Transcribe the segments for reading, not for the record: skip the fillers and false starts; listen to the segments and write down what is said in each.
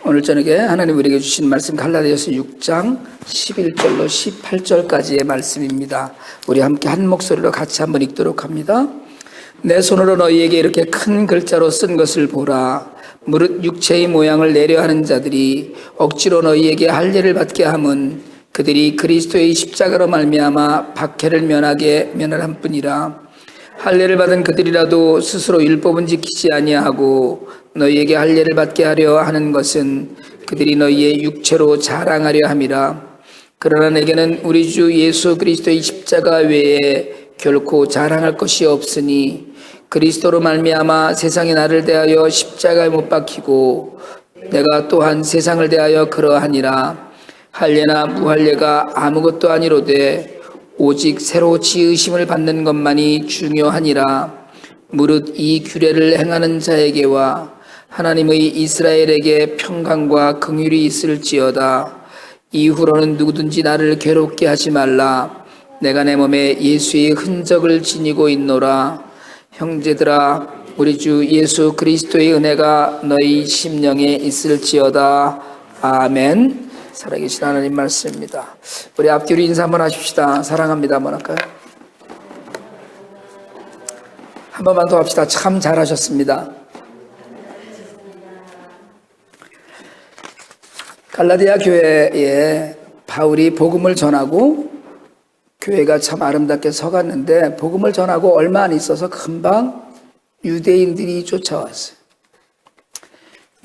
오늘 저녁에 하나님 우리에게 주신 말씀 갈라디아서 6장 11절로 18절까지의 말씀입니다. 우리 함께 한 목소리로 같이 한번 읽도록 합니다. 내 손으로 너희에게 이렇게 큰 글자로 쓴 것을 보라. 무릇 육체의 모양을 내려하는 자들이 억지로 너희에게 할례를 받게 함은 그들이 그리스도의 십자가로 말미암아 박해를 면할 뿐이라. 할례를 받은 그들이라도 스스로 율법은 지키지 아니하고 너희에게 할례를 받게 하려 하는 것은 그들이 너희의 육체로 자랑하려 함이라. 그러나 내게는 우리 주 예수 그리스도의 십자가 외에 결코 자랑할 것이 없으니 그리스도로 말미암아 세상이 나를 대하여 십자가에 못 박히고 내가 또한 세상을 대하여 그러하니라. 할례나 무할례가 아무것도 아니로되 오직 새로 지으심을 받는 것만이 중요하니라. 무릇 이 규례를 행하는 자에게와 하나님의 이스라엘에게 평강과 긍휼이 있을지어다. 이후로는 누구든지 나를 괴롭게 하지 말라. 내가 내 몸에 예수의 흔적을 지니고 있노라. 형제들아, 우리 주 예수 그리스도의 은혜가 너희 심령에 있을지어다. 아멘. 살아계신 하나님 말씀입니다. 우리 앞뒤로 인사 한번 하십시다. 사랑합니다 한번 할까요? 한 번만 더 합시다. 참 잘하셨습니다. 갈라디아 교회에 바울이 복음을 전하고 교회가 참 아름답게 서갔는데 복음을 전하고 얼마 안 있어서 금방 유대인들이 쫓아왔어요.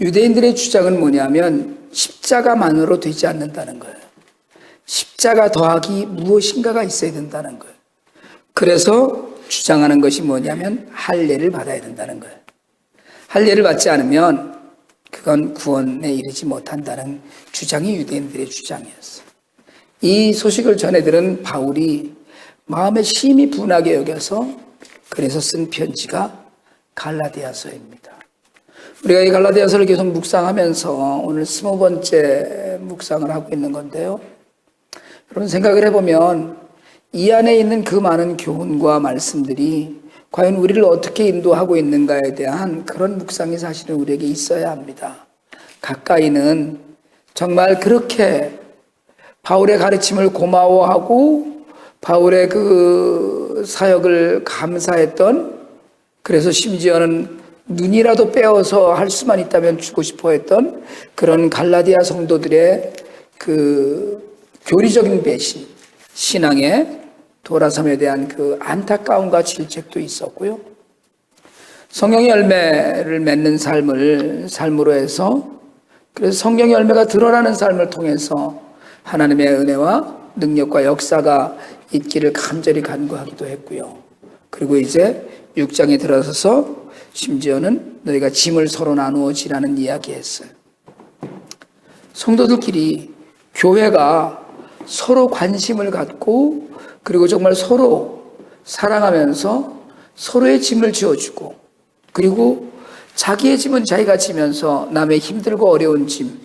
유대인들의 주장은 뭐냐면 십자가만으로 되지 않는다는 거예요. 십자가 더하기 무엇인가가 있어야 된다는 거예요. 그래서 주장하는 것이 뭐냐면 할례를 받아야 된다는 거예요. 할례를 받지 않으면 그건 구원에 이르지 못한다는 주장이 유대인들의 주장이었어요. 이 소식을 전해들은 바울이 마음에 심히 분하게 여겨서 그래서 쓴 편지가 갈라디아서입니다. 우리가 이 갈라디아서를 계속 묵상하면서 오늘 20번째 묵상을 하고 있는 건데요. 여러분 생각을 해보면 이 안에 있는 그 많은 교훈과 말씀들이 과연 우리를 어떻게 인도하고 있는가에 대한 그런 묵상이 사실은 우리에게 있어야 합니다. 가까이는 정말 그렇게 바울의 가르침을 고마워하고 바울의 그 사역을 감사했던, 그래서 심지어는 눈이라도 빼어서 할 수만 있다면 주고 싶어 했던 그런 갈라디아 성도들의 그 교리적인 배신, 신앙의 돌아섬에 대한 그 안타까움과 질책도 있었고요. 성령의 열매를 맺는 삶으로 해서, 그래서 성령의 열매가 드러나는 삶을 통해서 하나님의 은혜와 능력과 역사가 있기를 간절히 간구하기도 했고요. 그리고 이제 6장에 들어서서 심지어는 너희가 짐을 서로 나누어 지라는 이야기했어요. 성도들끼리 교회가 서로 관심을 갖고 그리고 정말 서로 사랑하면서 서로의 짐을 지어주고, 그리고 자기의 짐은 자기가 지면서 남의 힘들고 어려운 짐,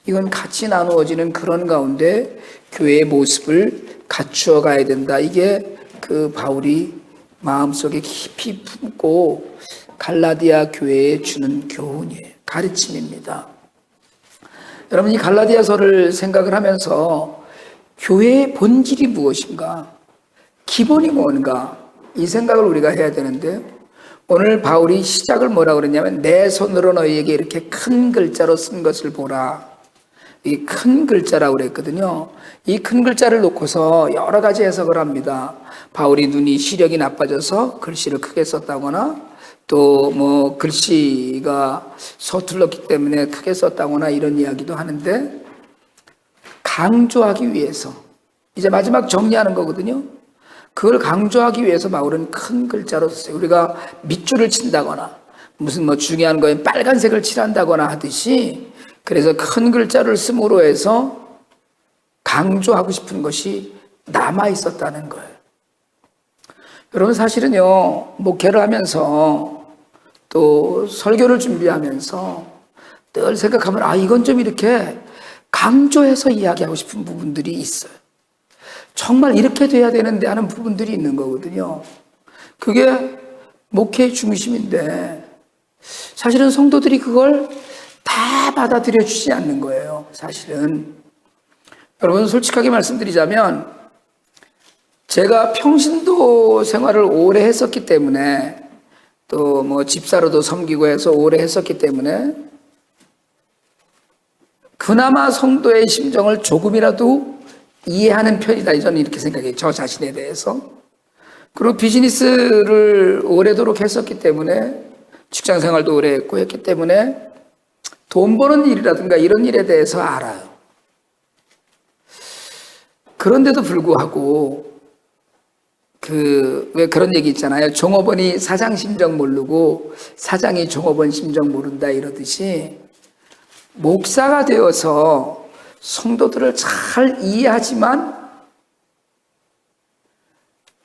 이건 같이 나누어지는 그런 가운데 교회의 모습을 갖추어 가야 된다. 이게 그 바울이 마음속에 깊이 품고 갈라디아 교회에 주는 교훈이에요. 가르침입니다. 여러분, 이 갈라디아서를 생각을 하면서 교회의 본질이 무엇인가, 기본이 뭔가, 이 생각을 우리가 해야 되는데, 오늘 바울이 시작을 뭐라고 그러냐면 내 손으로 너희에게 이렇게 큰 글자로 쓴 것을 보라. 이 큰 글자라고 그랬거든요. 이 큰 글자를 놓고서 여러 가지 해석을 합니다. 바울이 눈이 시력이 나빠져서 글씨를 크게 썼다거나, 또 뭐 글씨가 서툴렀기 때문에 크게 썼다거나 이런 이야기도 하는데, 강조하기 위해서 이제 마지막 정리하는 거거든요. 그걸 강조하기 위해서 바울은 큰 글자로 썼어요. 우리가 밑줄을 친다거나 무슨 뭐 중요한 거에 빨간색을 칠한다거나 하듯이, 그래서 큰 글자를 씀으로 해서 강조하고 싶은 것이 남아 있었다는 거예요. 여러분, 사실은요, 목회를 하면서 또 설교를 준비하면서 늘 생각하면 이건 좀 이렇게 강조해서 이야기하고 싶은 부분들이 있어요. 정말 이렇게 돼야 되는데 하는 부분들이 있는 거거든요. 그게 목회의 중심인데 사실은 성도들이 그걸 다 받아들여 주지 않는 거예요, 사실은. 여러분, 솔직하게 말씀드리자면, 제가 평신도 생활을 오래 했었기 때문에, 또 뭐 집사로도 섬기고 해서 오래 했었기 때문에, 그나마 성도의 심정을 조금이라도 이해하는 편이다. 저는 이렇게 생각해요, 저 자신에 대해서. 그리고 비즈니스를 오래도록 했었기 때문에, 직장 생활도 오래 했고 했기 때문에, 돈 버는 일이라든가 이런 일에 대해서 알아요. 그런데도 불구하고, 왜 그런 얘기 있잖아요. 종업원이 사장 심정 모르고 사장이 종업원 심정 모른다 이러듯이, 목사가 되어서 성도들을 잘 이해하지만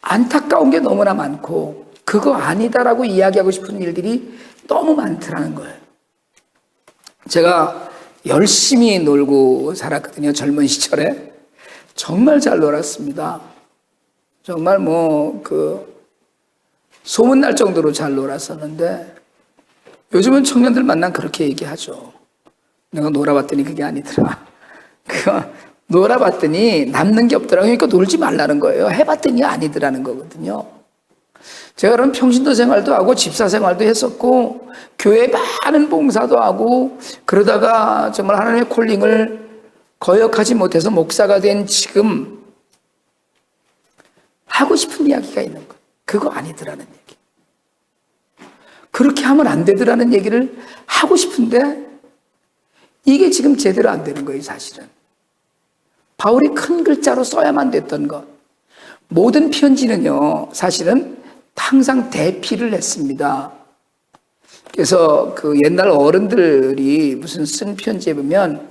안타까운 게 너무나 많고, 그거 아니다라고 이야기하고 싶은 일들이 너무 많더라는 거예요. 제가 열심히 놀고 살았거든요. 젊은 시절에. 정말 잘 놀았습니다. 정말 소문날 정도로 잘 놀았었는데, 요즘은 청년들 만나면 그렇게 얘기하죠. 내가 놀아봤더니 그게 아니더라. 놀아봤더니 남는 게 없더라. 그러니까 놀지 말라는 거예요. 해봤더니 아니더라는 거거든요. 제가 그럼 평신도 생활도 하고 집사 생활도 했었고 교회 많은 봉사도 하고, 그러다가 정말 하나님의 콜링을 거역하지 못해서 목사가 된 지금 하고 싶은 이야기가 있는 거예요. 그거 아니더라는 얘기. 그렇게 하면 안 되더라는 얘기를 하고 싶은데 이게 지금 제대로 안 되는 거예요, 사실은. 바울이 큰 글자로 써야만 됐던 것. 모든 편지는요, 사실은 항상 대피를 했습니다. 그래서 옛날 어른들이 무슨 쓴 편지에 보면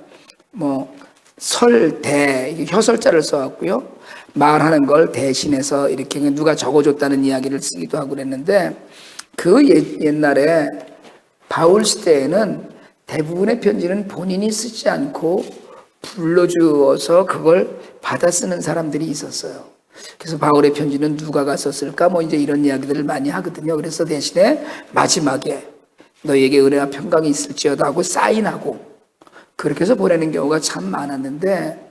설대, 혀설자를 써왔고요. 말하는 걸 대신해서 이렇게 누가 적어줬다는 이야기를 쓰기도 하고 그랬는데, 옛날에 바울 시대에는 대부분의 편지는 본인이 쓰지 않고 불러주어서 그걸 받아 쓰는 사람들이 있었어요. 그래서 바울의 편지는 누가가 썼을까? 이제 이런 이야기들을 많이 하거든요. 그래서 대신에 마지막에 너에게 은혜와 평강이 있을지어다 하고 사인하고 그렇게 해서 보내는 경우가 참 많았는데,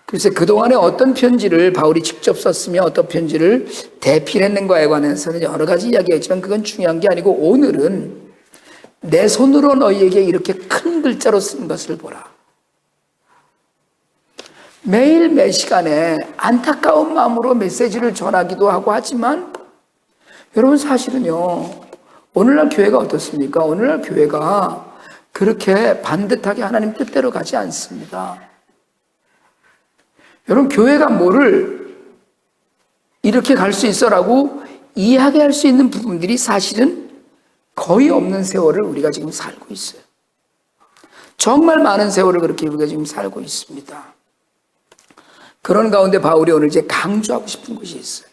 글쎄 그동안에 어떤 편지를 바울이 직접 썼으며 어떤 편지를 대필했는가에 관해서는 여러 가지 이야기가 있지만 그건 중요한 게 아니고, 오늘은 내 손으로 너희에게 이렇게 큰 글자로 쓴 것을 보라. 매일 매 시간에 안타까운 마음으로 메시지를 전하기도 하고 하지만, 여러분 사실은요, 오늘날 교회가 어떻습니까? 오늘날 교회가 그렇게 반듯하게 하나님 뜻대로 가지 않습니다. 여러분, 교회가 뭐를 이렇게 갈 수 있어라고 이해하게 할 수 있는 부분들이 사실은 거의 없는 세월을 우리가 지금 살고 있어요. 정말 많은 세월을 그렇게 우리가 지금 살고 있습니다. 그런 가운데 바울이 오늘 이제 강조하고 싶은 것이 있어요.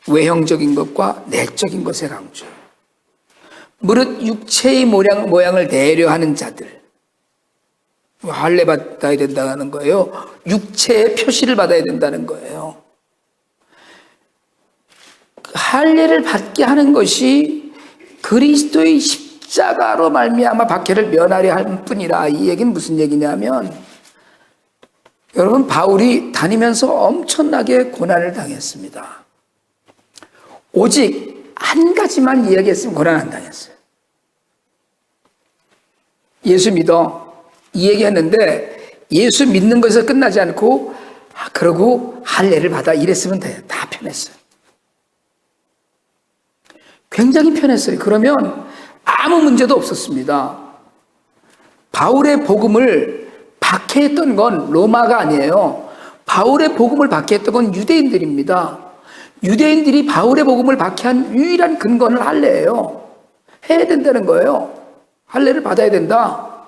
외형적인 것과 내적인 것의 강조. 무릇 육체의 모양을 내려하는 자들, 할례 받아야 된다는 거예요. 육체의 표시를 받아야 된다는 거예요. 할례를 받게 하는 것이 그리스도의 십자가로 말미암아 박해를 면하려 할 뿐이라. 이 얘기는 무슨 얘기냐면, 여러분 바울이 다니면서 엄청나게 고난을 당했습니다. 오직 한 가지만 이야기했으면 고난 안 당했어요. 예수 믿어, 이 얘기했는데 예수 믿는 것에서 끝나지 않고 그러고 할례를 받아 이랬으면 돼요. 다 편했어요. 굉장히 편했어요. 그러면 아무 문제도 없었습니다. 바울의 복음을 박해했던 건 로마가 아니에요. 바울의 복음을 박해했던 건 유대인들입니다. 유대인들이 바울의 복음을 박해한 유일한 근거는 할례예요. 해야 된다는 거예요. 할례를 받아야 된다.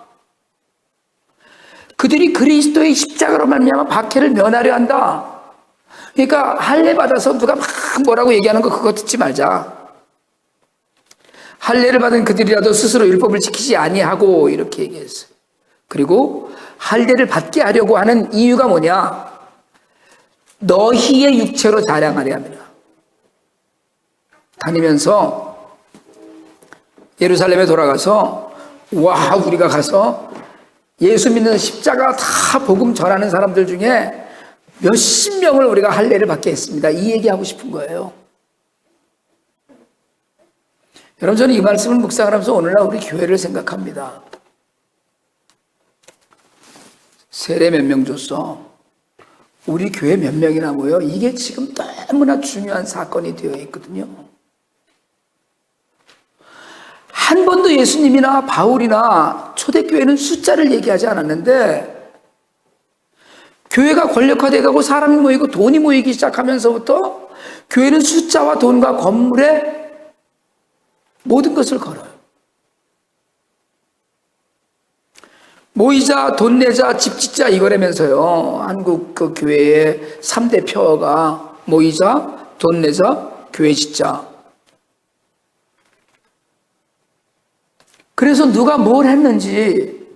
그들이 그리스도의 십자가로 말미암아 박해를 면하려 한다. 그러니까 할례 받아서 누가 막 뭐라고 얘기하는 거 그거 듣지 말자. 할례를 받은 그들이라도 스스로 율법을 지키지 아니하고 이렇게 얘기했어요. 그리고 할례를 받게 하려고 하는 이유가 뭐냐? 너희의 육체로 자랑하려 합니다. 다니면서 예루살렘에 돌아가서 와, 우리가 가서 예수 믿는 십자가 다 복음 전하는 사람들 중에 몇십 명을 우리가 할례를 받게 했습니다. 이 얘기하고 싶은 거예요. 여러분, 저는 이 말씀을 묵상하면서 오늘날 우리 교회를 생각합니다. 세례 몇 명 줬어? 우리 교회 몇 명이나 모여? 이게 지금 너무나 중요한 사건이 되어 있거든요. 한 번도 예수님이나 바울이나 초대교회는 숫자를 얘기하지 않았는데, 교회가 권력화되어 가고 사람이 모이고 돈이 모이기 시작하면서부터 교회는 숫자와 돈과 건물에 모든 것을 걸어요. 모이자, 돈 내자, 집 짓자 이거라면서요. 한국 그 교회의 3대 표어가 모이자, 돈 내자, 교회 짓자. 그래서 누가 뭘 했는지,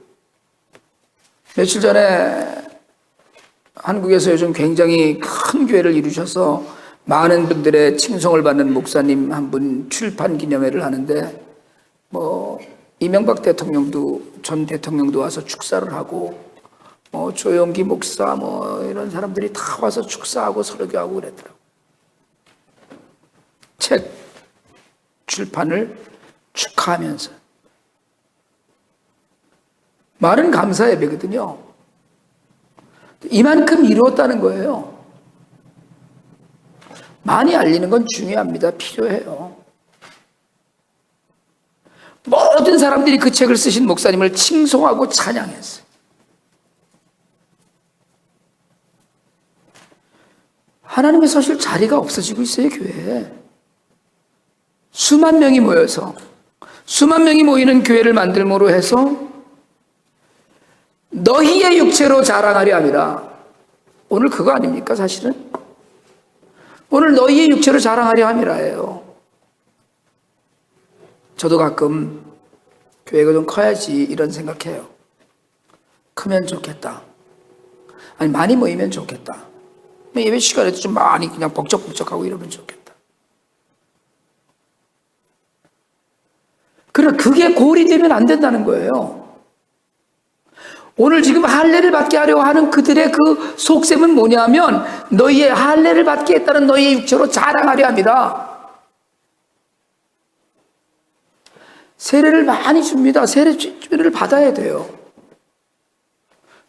며칠 전에 한국에서 요즘 굉장히 큰 교회를 이루셔서 많은 분들의 칭송을 받는 목사님 한 분 출판 기념회를 하는데, 이명박 대통령도, 전 대통령도 와서 축사를 하고, 조영기 목사, 이런 사람들이 다 와서 축사하고 설교하고 그랬더라고요. 책 출판을 축하하면서. 말은 감사 예배거든요. 이만큼 이루었다는 거예요. 많이 알리는 건 중요합니다. 필요해요. 모든 사람들이 그 책을 쓰신 목사님을 칭송하고 찬양했어요. 하나님의 사실 자리가 없어지고 있어요, 교회에. 수만 명이 모여서, 수만 명이 모이는 교회를 만들므로 해서 너희의 육체로 자랑하려 함이라. 오늘 그거 아닙니까, 사실은? 오늘 너희의 육체로 자랑하려 함이라예요. 저도 가끔 교회가 좀 커야지 이런 생각해요. 크면 좋겠다. 아니, 많이 모이면 좋겠다. 예배 시간에도 좀 많이 그냥 벅적벅적하고 이러면 좋겠다. 그러나 그게 골이 되면 안 된다는 거예요. 오늘 지금 할례를 받게 하려고 하는 그들의 그 속셈은 뭐냐면, 너희의 할례를 받게 했다는 너희의 육체로 자랑하려 합니다. 세례를 많이 줍니다. 세례를 받아야 돼요.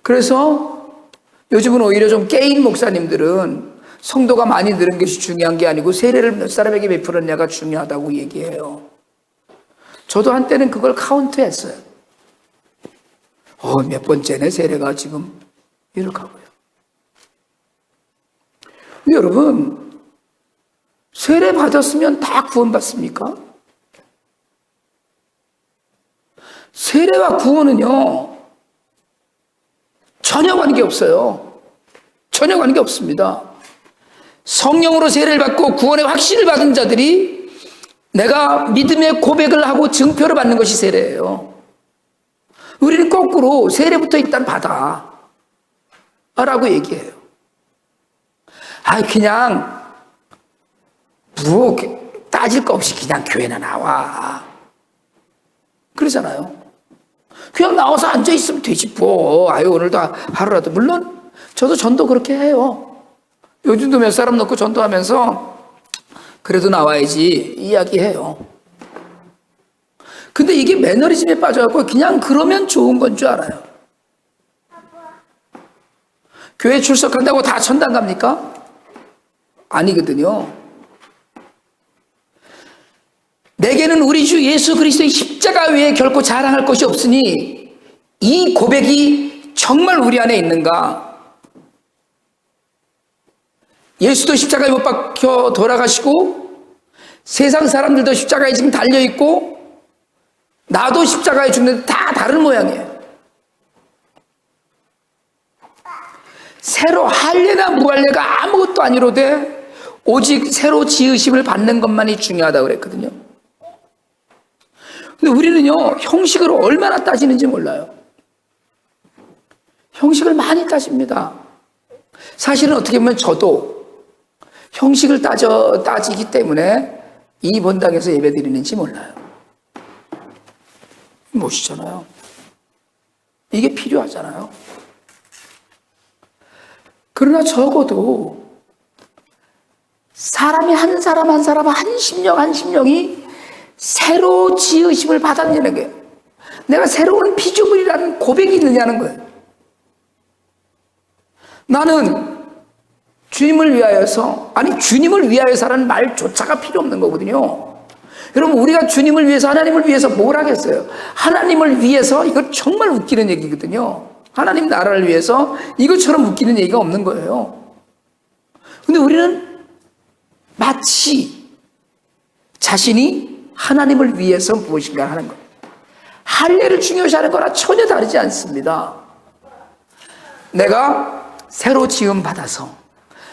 그래서 요즘은 오히려 좀 깨인 목사님들은 성도가 많이 늘은 것이 중요한 게 아니고 세례를 몇 사람에게 베풀었냐가 중요하다고 얘기해요. 저도 한때는 그걸 카운트했어요. 몇 번째네 세례가 지금 이렇게 하고요. 근데 여러분, 세례 받았으면 다 구원받습니까? 세례와 구원은요, 전혀 관계 없어요. 전혀 관계 없습니다. 성령으로 세례를 받고 구원의 확신을 받은 자들이 내가 믿음의 고백을 하고 증표를 받는 것이 세례예요. 우리는 거꾸로 세례부터 일단 받아 라고 얘기해요. 그냥 따질 거 없이 그냥 교회나 나와 그러잖아요. 그냥 나와서 앉아있으면 되지 오늘도 하루라도. 물론 저도 전도 그렇게 해요. 요즘도 몇 사람 넣고 전도하면서 그래도 나와야지 이야기해요. 근데 이게 매너리즘에 빠져갖고 그냥 그러면 좋은 건 줄 알아요. 교회 출석한다고 다 천당 갑니까? 아니거든요. 내게는 우리 주 예수 그리스도의 십자가 외에 결코 자랑할 것이 없으니 이 고백이 정말 우리 안에 있는가? 예수도 십자가에 못 박혀 돌아가시고 세상 사람들도 십자가에 지금 달려있고 나도 십자가에 죽는데 다 다른 모양이에요. 새로 할례나 무할례가 아무것도 아니로되 오직 새로 지으심을 받는 것만이 중요하다고 그랬거든요. 근데 우리는요, 형식으로 얼마나 따지는지 몰라요. 형식을 많이 따집니다. 사실은 어떻게 보면 저도 형식을 따지기 때문에 이 본당에서 예배드리는지 몰라요. 모시잖아요. 이게 필요하잖아요. 그러나 적어도 사람이 한 사람 한 사람 한 심령 한 심령이 새로 지으심을 받았냐는 거예요. 내가 새로운 피조물이라는 고백이 있느냐는 거예요. 나는 주님을 위하여서, 아니 주님을 위하여서라는 말조차가 필요 없는 거거든요. 여러분, 우리가 주님을 위해서, 하나님을 위해서 뭘 하겠어요? 하나님을 위해서, 이거 정말 웃기는 얘기거든요. 하나님 나라를 위해서 이것처럼 웃기는 얘기가 없는 거예요. 근데 우리는 마치 자신이 하나님을 위해서 무엇인가 하는 것, 할례를 중요시하는 거나 전혀 다르지 않습니다. 내가 새로 지음 받아서,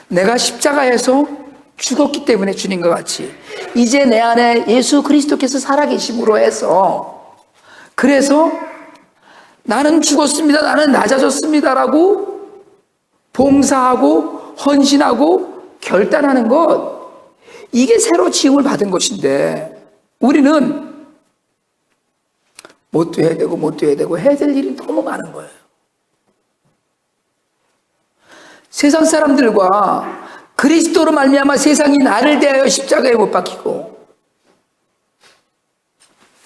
내가 십자가에서 죽었기 때문에 주님과 같이 이제 내 안에 예수 그리스도께서 살아계심으로 해서, 그래서 나는 죽었습니다, 나는 낮아졌습니다라고 봉사하고 헌신하고 결단하는 것, 이게 새로 지음을 받은 것인데, 우리는 못도 해야 되고 못도 해야 되고 해야 될 일이 너무 많은 거예요. 세상 사람들과 그리스도로 말미암아 세상이 나를 대하여 십자가에 못 박히고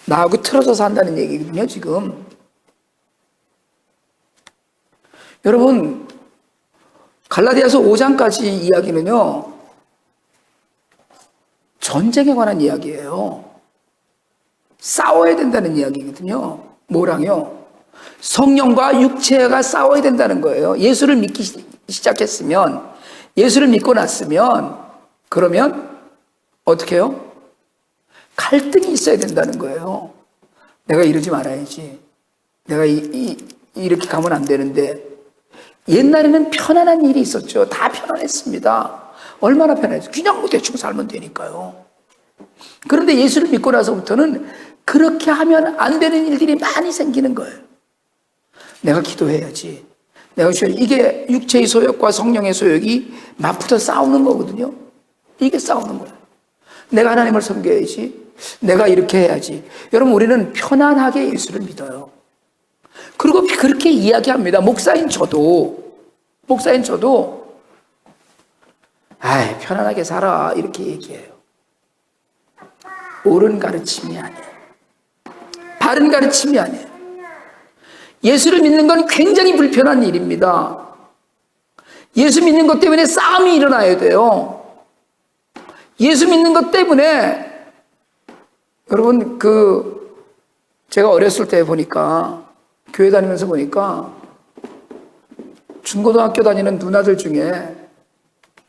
나하고 틀어져서 한다는 얘기거든요, 지금. 여러분, 갈라디아서 5장까지 이야기는요, 전쟁에 관한 이야기예요. 싸워야 된다는 이야기거든요. 뭐랑요? 성령과 육체가 싸워야 된다는 거예요. 예수를 믿기 시작했으면, 예수를 믿고 났으면, 그러면 어떻게 해요? 갈등이 있어야 된다는 거예요. 내가 이러지 말아야지, 내가 이렇게 가면 안 되는데. 옛날에는 편안한 일이 있었죠. 다 편안했습니다. 얼마나 편했어요. 그냥 뭐 대충 살면 되니까요. 그런데 예수를 믿고 나서부터는 그렇게 하면 안 되는 일들이 많이 생기는 거예요. 내가 기도해야지, 내가 이게 육체의 소욕과 성령의 소욕이 맞붙어 싸우는 거거든요. 이게 싸우는 거예요. 내가 하나님을 섬겨야지, 내가 이렇게 해야지. 여러분, 우리는 편안하게 예수를 믿어요. 그리고 그렇게 이야기합니다. 목사인 저도 아이, 편안하게 살아, 이렇게 얘기해요. 옳은 가르침이 아니에요. 바른 가르침이 아니에요. 예수를 믿는 건 굉장히 불편한 일입니다. 예수 믿는 것 때문에 싸움이 일어나야 돼요. 예수 믿는 것 때문에, 여러분, 제가 어렸을 때 보니까, 교회 다니면서 보니까 중고등학교 다니는 누나들 중에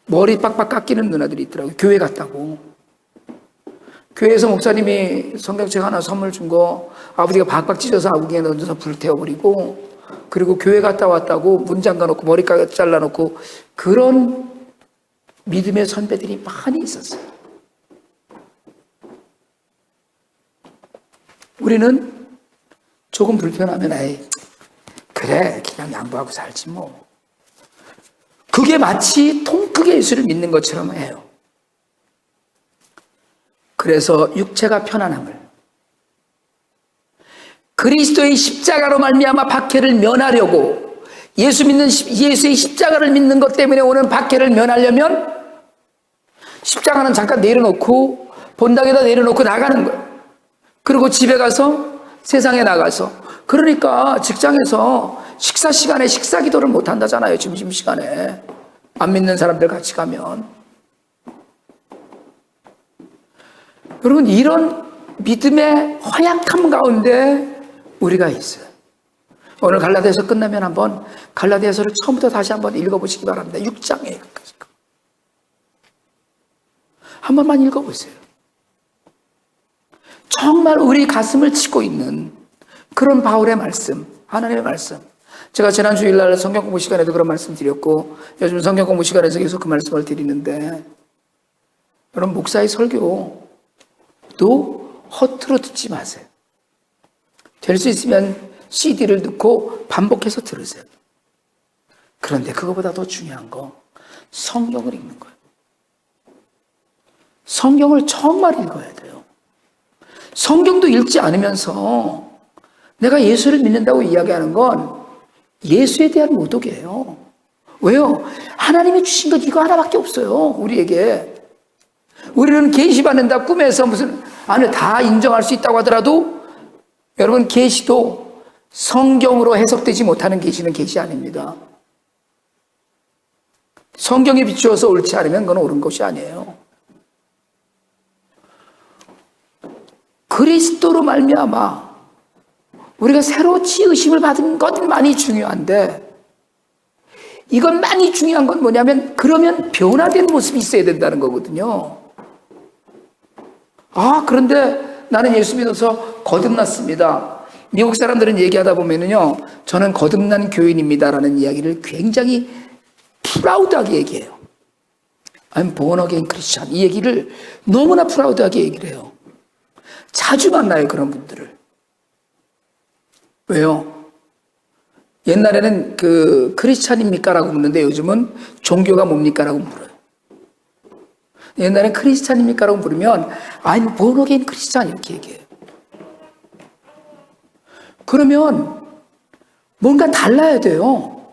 머리 빡빡 깎이는 누나들이 있더라고요. 교회 갔다고. 교회에서 목사님이 성경책 하나 선물 준 거 아버지가 박박 찢어서 아궁이에 넣어서 불태워버리고, 그리고 교회 갔다 왔다고 문 잠가놓고 머리까지 잘라놓고, 그런 믿음의 선배들이 많이 있었어요. 우리는 조금 불편하면 에이, 그래, 그냥 양보하고 살지 뭐. 그게 마치 통 크게 예수를 믿는 것처럼 해요. 그래서 육체가 편안함을, 그리스도의 십자가로 말미암아 박해를 면하려고, 예수의 십자가를 믿는 것 때문에 오는 박해를 면하려면 십자가는 잠깐 내려놓고, 본당에다 내려놓고 나가는 거예요. 그리고 집에 가서, 세상에 나가서, 그러니까 직장에서 식사 시간에 식사 기도를 못 한다잖아요. 점심시간에 안 믿는 사람들 같이 가면. 여러분, 이런 믿음의 허약함 가운데 우리가 있어요. 오늘 갈라디아서 끝나면 한번 갈라디아서를 처음부터 다시 한번 읽어보시기 바랍니다. 6장에 한 번만 읽어보세요. 정말 우리 가슴을 치고 있는 그런 바울의 말씀, 하나님의 말씀. 제가 지난 주일날 성경 공부 시간에도 그런 말씀 드렸고, 요즘 성경 공부 시간에서 계속 그 말씀을 드리는데, 여러분, 목사의 설교도 허투루 듣지 마세요. 될 수 있으면 CD를 넣고 반복해서 들으세요. 그런데 그거보다 더 중요한 거, 성경을 읽는 거예요. 성경을 정말 읽어야 돼요. 성경도 읽지 않으면서 내가 예수를 믿는다고 이야기하는 건 예수에 대한 모독이에요. 왜요? 하나님이 주신 것 이거 하나밖에 없어요. 우리에게. 우리는 계시받는다 꿈에서 무슨 안에 다 인정할 수 있다고 하더라도 여러분 계시도 성경으로 해석되지 못하는 계시는 계시 아닙니다. 성경에 비추어서 옳지 않으면 그건 옳은 것이 아니에요. 그리스도로 말미암아 우리가 새로 지으심을 받은 것만이 중요한데, 이건 많이 중요한 건 뭐냐면 그러면 변화된 모습이 있어야 된다는 거거든요. 그런데 나는 예수 믿어서 거듭났습니다. 미국 사람들은 얘기하다 보면은요, 저는 거듭난 교인입니다라는 이야기를 굉장히 프라우드하게 얘기해요. I'm born again Christian. 이 얘기를 너무나 프라우드하게 얘기를 해요. 자주 만나요, 그런 분들을. 왜요? 옛날에는 크리스찬입니까? 라고 묻는데 요즘은 종교가 뭡니까? 라고 물어요. 옛날엔 크리스찬입니까? 라고 물으면 I'm born again Christian 이렇게 얘기해요. 그러면 뭔가 달라야 돼요.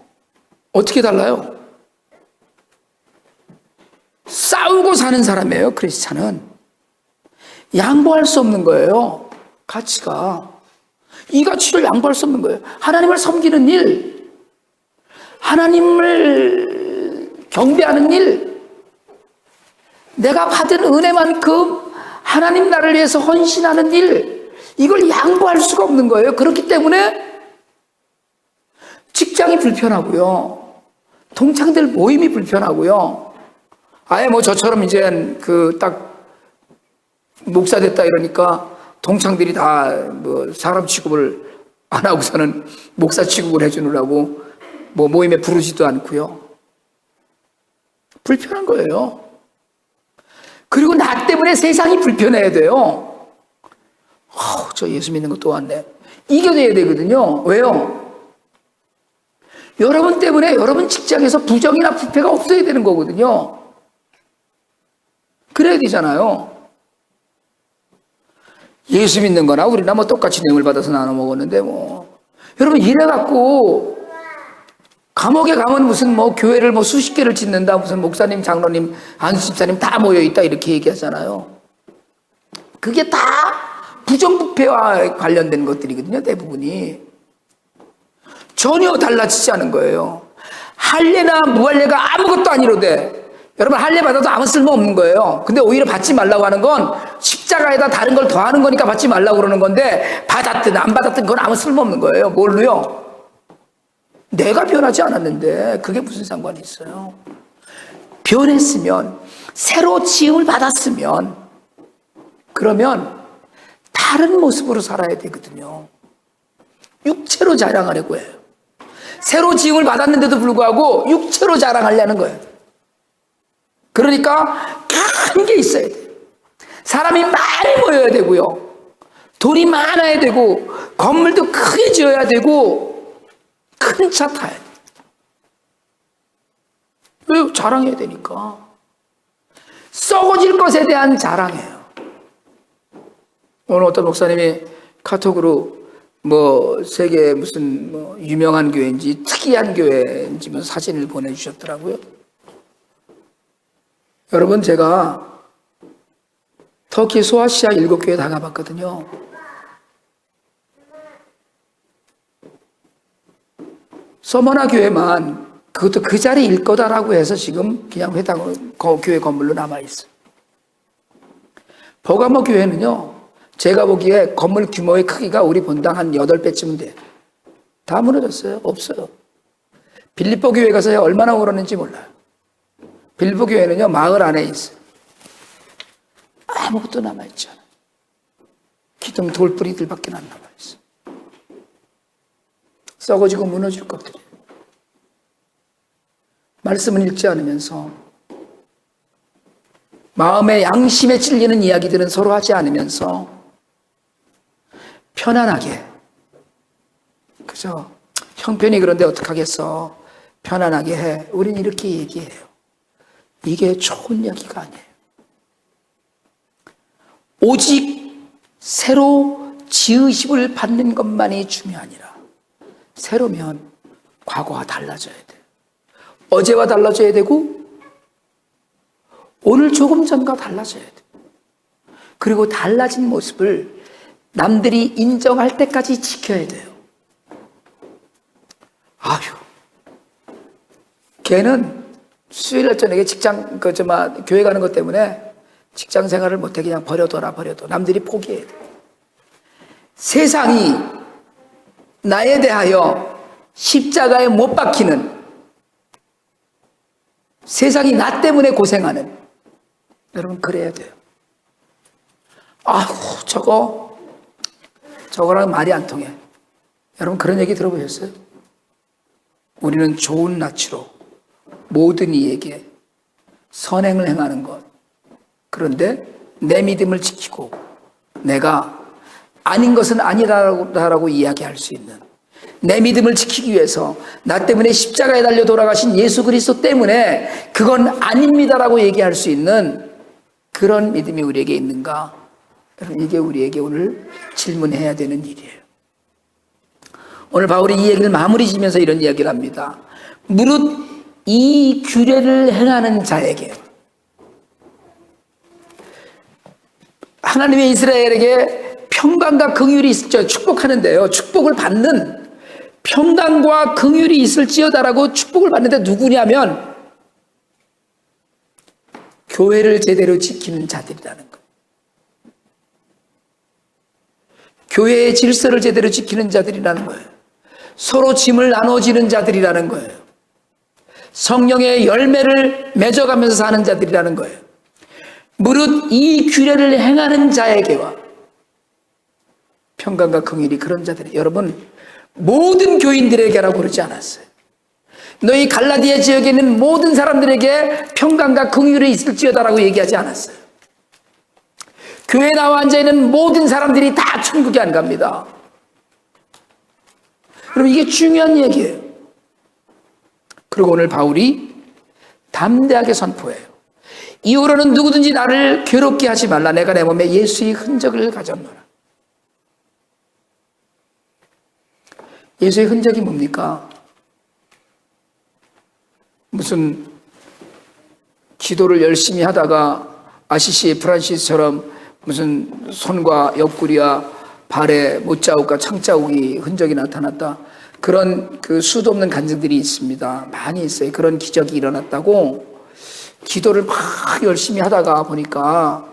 어떻게 달라요? 싸우고 사는 사람이에요, 크리스찬은. 양보할 수 없는 거예요, 가치가. 이 가치를 양보할 수 없는 거예요. 하나님을 섬기는 일, 하나님을 경배하는 일, 내가 받은 은혜만큼 하나님 나를 위해서 헌신하는 일, 이걸 양보할 수가 없는 거예요. 그렇기 때문에 직장이 불편하고요, 동창들 모임이 불편하고요, 아예 저처럼 이제 딱 목사 됐다 이러니까 동창들이 다 사람 취급을 안 하고서는 목사 취급을 해주느라고 모임에 부르지도 않고요. 불편한 거예요. 그리고 나 때문에 세상이 불편해야 돼요. 저 예수 믿는 거 또 왔네. 이겨내야 되거든요. 왜요? 여러분 때문에 여러분 직장에서 부정이나 부패가 없어야 되는 거거든요. 그래야 되잖아요. 예수 믿는 거나 우리나 똑같이 뇌물 받아서 나눠 먹었는데 여러분 이래갖고 감옥에 가면 무슨 교회를 수십 개를 짓는다, 무슨 목사님, 장로님, 안수집사님 다 모여있다 이렇게 얘기하잖아요. 그게 다 부정부패와 관련된 것들이거든요, 대부분이. 전혀 달라지지 않은 거예요. 할례나 무할례가 아무것도 아니로되, 여러분 할례 받아도 아무 쓸모 없는 거예요. 근데 오히려 받지 말라고 하는 건 십자가에다 다른 걸 더하는 거니까 받지 말라고 그러는 건데, 받았든 안 받았든 그건 아무 쓸모 없는 거예요. 뭘로요? 내가 변하지 않았는데 그게 무슨 상관이 있어요? 변했으면, 새로 지음을 받았으면, 그러면 다른 모습으로 살아야 되거든요. 육체로 자랑하려고 해요. 새로 지음을 받았는데도 불구하고 육체로 자랑하려는 거예요. 그러니까 큰 게 있어야 돼요. 사람이 많이 모여야 되고요, 돈이 많아야 되고, 건물도 크게 지어야 되고, 큰 차 타야 돼요. 왜? 자랑해야 되니까. 썩어질 것에 대한 자랑이에요. 오늘 어떤 목사님이 카톡으로 세계 무슨 유명한 교회인지 특이한 교회인지 사진을 보내주셨더라고요. 여러분, 제가 터키 소아시아 7교회 다 가봤거든요. 서머나 교회만 그것도 그 자리일 거다라고 해서 지금 그냥 교회 건물로 남아있어요. 버가모 교회는요, 제가 보기에 건물 규모의 크기가 우리 본당 한 8배쯤은 돼요. 다 무너졌어요. 없어요. 빌립보 교회 가서 얼마나 오르는지 몰라요. 빌립보 교회는요, 마을 안에 있어요. 아무것도 남아있지 않아요. 기둥 돌뿌리들밖에 안 남아있어요. 썩어지고 무너질 것들이에요. 말씀을 읽지 않으면서, 마음의 양심에 찔리는 이야기들은 서로 하지 않으면서 편안하게, 그죠? 형편이 그런데 어떡하겠어, 편안하게 해, 우린 이렇게 얘기해요. 이게 좋은 이야기가 아니에요. 오직 새로 지으심을 받는 것만이 중요하니라. 새로면 과거와 달라져야 돼. 어제와 달라져야 되고 오늘 조금 전과 달라져야 돼. 그리고 달라진 모습을 남들이 인정할 때까지 지켜야 돼요. 아휴, 걔는 수요일 저녁에 교회 가는 것 때문에 직장 생활을 못해 그냥 버려둬. 남들이 포기해야 돼. 세상이 나에 대하여 십자가에 못 박히는, 세상이 나 때문에 고생하는, 여러분 그래야 돼요. 아우, 저거랑 말이 안 통해. 여러분 그런 얘기 들어보셨어요? 우리는 좋은 낯으로 모든 이에게 선행을 행하는 것. 그런데 내 믿음을 지키고 내가 아닌 것은 아니다라고 이야기할 수 있는, 내 믿음을 지키기 위해서 나 때문에 십자가에 달려 돌아가신 예수 그리스도 때문에 그건 아닙니다라고 얘기할 수 있는 그런 믿음이 우리에게 있는가? 여러분, 이게 우리에게 오늘 질문해야 되는 일이에요. 오늘 바울이 이 얘기를 마무리 지면서 이런 이야기를 합니다. 무릇 이 규례를 행하는 자에게, 하나님의 이스라엘에게 평강과 긍휼이 있을지어다 축복하는데요, 축복을 받는, 평강과 긍휼이 있을지어다라고 축복을 받는데 누구냐면 교회를 제대로 지키는 자들이라는 거예요. 교회의 질서를 제대로 지키는 자들이라는 거예요. 서로 짐을 나눠지는 자들이라는 거예요. 성령의 열매를 맺어가면서 사는 자들이라는 거예요. 무릇 이 규례를 행하는 자에게와, 평강과 긍휼이 그런 자들이, 여러분 모든 교인들에게라고 그러지 않았어요. 너희 갈라디아 지역에 있는 모든 사람들에게 평강과 긍휼이 있을지어다라고 얘기하지 않았어요. 교회에 나와 앉아있는 모든 사람들이 다 천국에 안 갑니다. 여러분 이게 중요한 얘기예요. 그리고 오늘 바울이 담대하게 선포해요. 이후로는 누구든지 나를 괴롭게 하지 말라. 내가 내 몸에 예수의 흔적을 가졌노라. 예수의 흔적이 뭡니까? 무슨 기도를 열심히 하다가 아시시 프란시스처럼 무슨 손과 옆구리와 발에 못자국과 창자국이 흔적이 나타났다. 그런 그 수도 없는 간증들이 있습니다. 많이 있어요. 그런 기적이 일어났다고. 기도를 막 열심히 하다가 보니까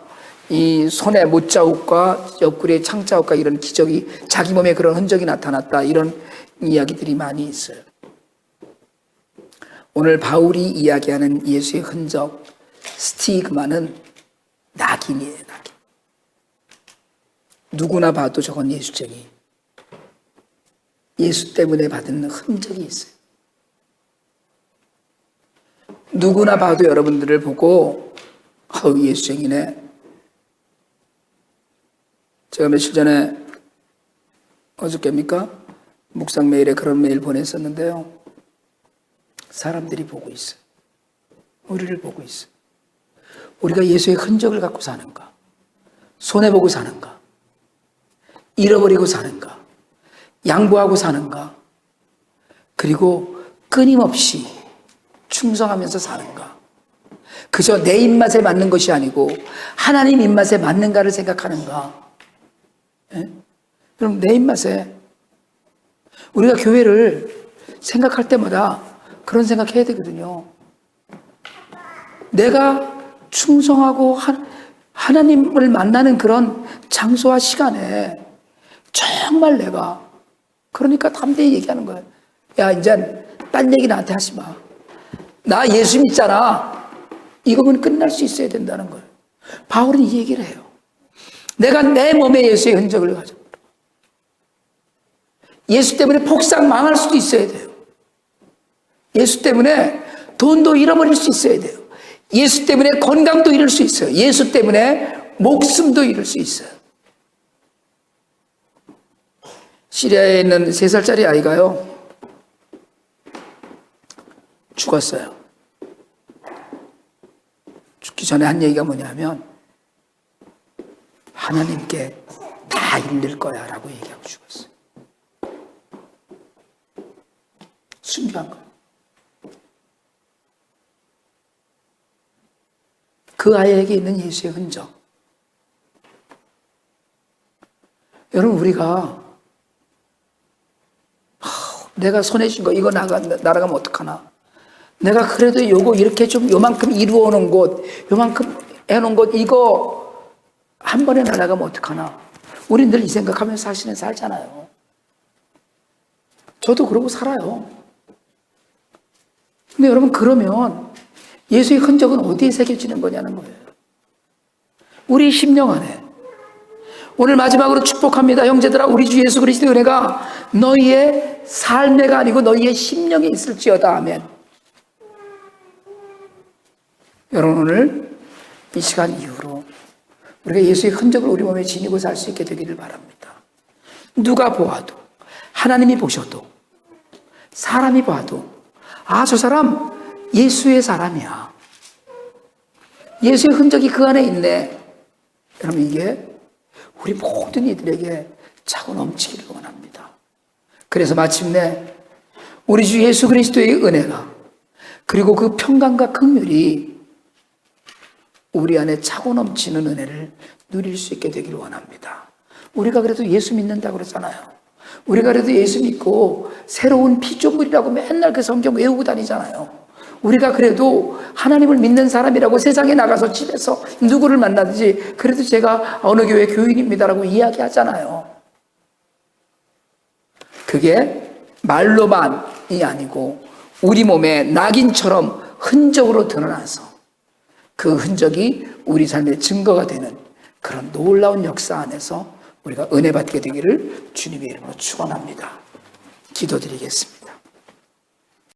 이 손에 못자국과 옆구리에 창자국과 이런 기적이, 자기 몸에 그런 흔적이 나타났다. 이런 이야기들이 많이 있어요. 오늘 바울이 이야기하는 예수의 흔적, 스티그마는 낙인이에요. 낙인. 누구나 봐도 저건 예수쟁이, 예수 때문에 받은 흔적이 있어요. 누구나 봐도 여러분들을 보고 예수쟁이네. 제가 며칠 전에, 어저께입니까? 묵상 메일에 그런 메일 보냈었는데요. 사람들이 보고 있어요. 우리를 보고 있어요. 우리가 예수의 흔적을 갖고 사는가? 손해보고 사는가? 잃어버리고 사는가? 양보하고 사는가? 그리고 끊임없이 충성하면서 사는가? 그저 내 입맛에 맞는 것이 아니고 하나님 입맛에 맞는가를 생각하는가? 예? 그럼 내 입맛에, 우리가 교회를 생각할 때마다 그런 생각해야 되거든요. 내가 충성하고 하나님을 만나는 그런 장소와 시간에 정말 내가, 그러니까 담대히 얘기하는 거예요. 야, 이제 딴 얘기 나한테 하지 마. 나 예수 믿잖아. 이거면 끝날 수 있어야 된다는 거예요. 바울은 이 얘기를 해요. 내가 내 몸에 예수의 흔적을 가져. 예수 때문에 폭삭 망할 수도 있어야 돼요. 예수 때문에 돈도 잃어버릴 수 있어야 돼요. 예수 때문에 건강도 잃을 수 있어요. 예수 때문에 목숨도 잃을 수 있어요. 시리아에 있는 3살짜리 아이가요, 죽었어요. 죽기 전에 한 얘기가 뭐냐면, 하나님께 다 잃을 거야 라고 얘기하고 죽었어요. 순교한 거예요. 그 아이에게 있는 예수의 흔적. 여러분, 우리가 내가 손에 쥔 거 이거 날아가면 어떡하나, 내가 그래도 요거 이렇게 좀 요만큼 이루어 놓은 곳, 요만큼 해놓은 곳 이거 한 번에 날아가면 어떡하나, 우린 늘 이 생각하면서 사실은 살잖아요. 저도 그러고 살아요. 근데 여러분, 그러면 예수의 흔적은 어디에 새겨지는 거냐는 거예요. 우리 심령 안에. 오늘 마지막으로 축복합니다. 형제들아, 우리 주 예수 그리스도의 은혜가 너희의 삶에가 아니고 너희의 심령에 있을지어다. 아멘. 여러분, 오늘 이 시간 이후로 우리가 예수의 흔적을 우리 몸에 지니고 살 수 있게 되기를 바랍니다. 누가 보아도, 하나님이 보셔도, 사람이 봐도, 아, 저 사람 예수의 사람이야. 예수의 흔적이 그 안에 있네. 여러분, 이게 우리 모든 이들에게 차고 넘치기를 원합니다. 그래서 마침내 우리 주 예수 그리스도의 은혜가, 그리고 그 평강과 긍휼이 우리 안에 차고 넘치는 은혜를 누릴 수 있게 되기를 원합니다. 우리가 그래도 예수 믿는다고 그러잖아요. 우리가 그래도 예수 믿고 새로운 피조물이라고 맨날 그 성경 외우고 다니잖아요. 우리가 그래도 하나님을 믿는 사람이라고 세상에 나가서 집에서 누구를 만나든지 그래도 제가 어느 교회 교인입니다라고 이야기하잖아요. 그게 말로만이 아니고 우리 몸에 낙인처럼 흔적으로 드러나서 그 흔적이 우리 삶의 증거가 되는 그런 놀라운 역사 안에서 우리가 은혜 받게 되기를 주님의 이름으로 축원합니다. 기도드리겠습니다.